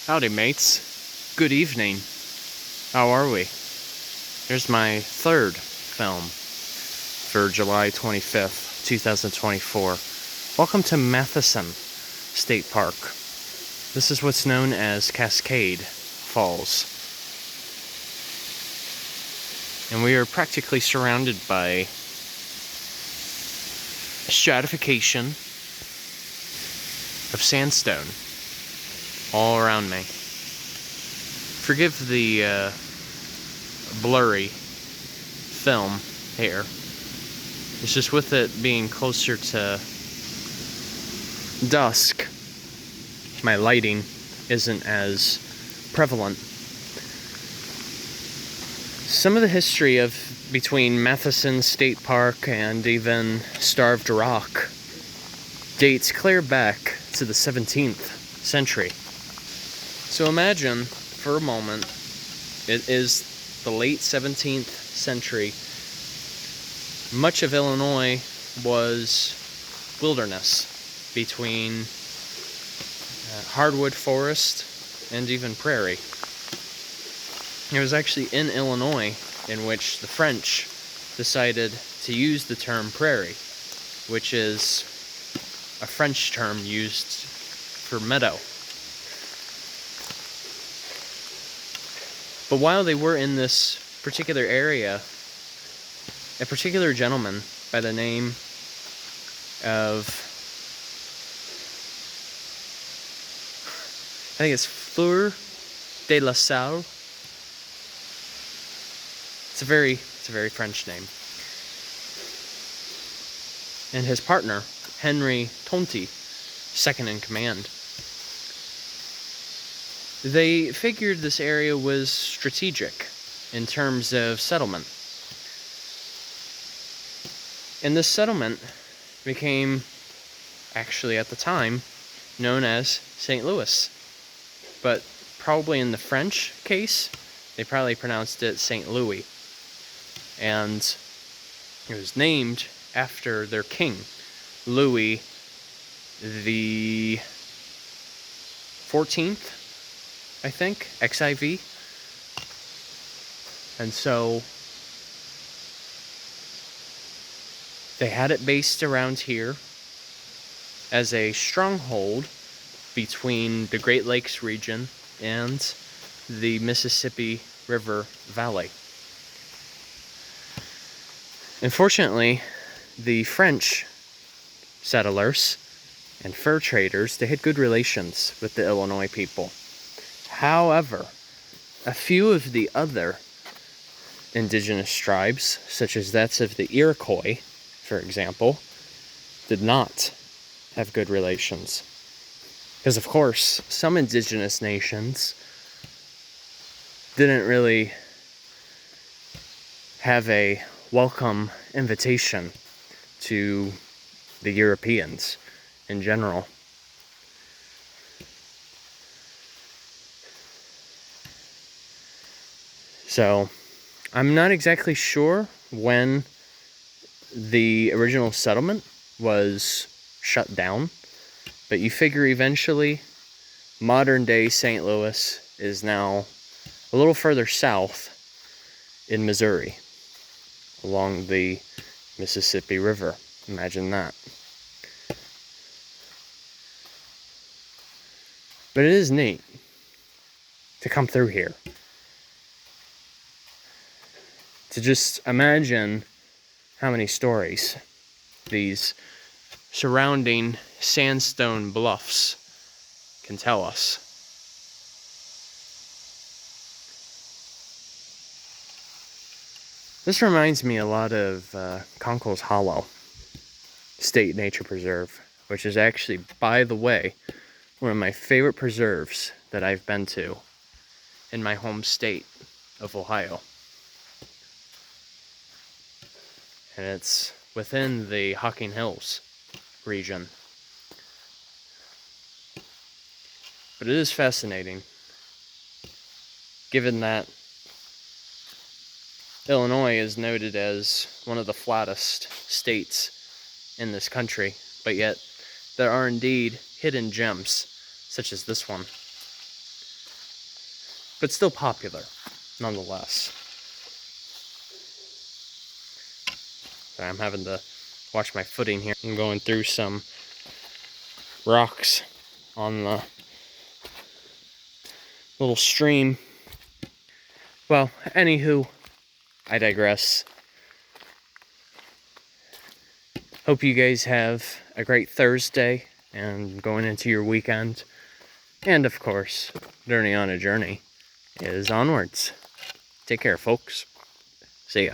Howdy, mates. Good evening. How are we? Here's my third film for July 25th, 2024. Welcome to Matheson State Park. This is what's known as Cascade Falls. And we are practically surrounded by stratification of sandstone all around me. Forgive the blurry film here. It's just with it being closer to dusk, my lighting isn't as prevalent. Some of the history of between Matheson State Park and even Starved Rock dates clear back to the 17th century. So imagine for a moment, it is the late 17th century. Much of Illinois was wilderness between hardwood forest and even prairie. It was actually in Illinois in which the French decided to use the term prairie, which is a French term used for meadow. But while they were in this particular area, a particular gentleman by the name of, I think it's Fur De La Salle. It's a very French name. And his partner, Henry Tonti, second in command. They figured this area was strategic in terms of settlement. And this settlement became, actually at the time, known as St. Louis. But probably in the French case, they probably pronounced it St. Louis. And it was named after their king, Louis the 14th. I think, XIV. And so they had it based around here as a stronghold between the Great Lakes region and the Mississippi River Valley. Unfortunately, the French settlers and fur traders, they had good relations with the Illinois people. However, a few of the other indigenous tribes, such as that of the Iroquois, for example, did not have good relations. Because, of course, some indigenous nations didn't really have a welcome invitation to the Europeans in general. So, I'm not exactly sure when the original settlement was shut down, but you figure eventually modern day St. Louis is now a little further south in Missouri, along the Mississippi River. Imagine that. But it is neat to come through here. To just imagine how many stories these surrounding sandstone bluffs can tell us. This reminds me a lot of Conkle's Hollow State Nature Preserve, which is actually, by the way, one of my favorite preserves that I've been to in my home state of Ohio. And it's within the Hocking Hills region. But it is fascinating, given that Illinois is noted as one of the flattest states in this country, but yet there are indeed hidden gems, such as this one. but still popular nonetheless. Sorry, I'm having to watch my footing here. I'm going through some rocks on the little stream. Well, anywho, I digress. Hope you guys have a great Thursday and going into your weekend. And of course, journey on a journey is onwards. Take care, folks. See ya.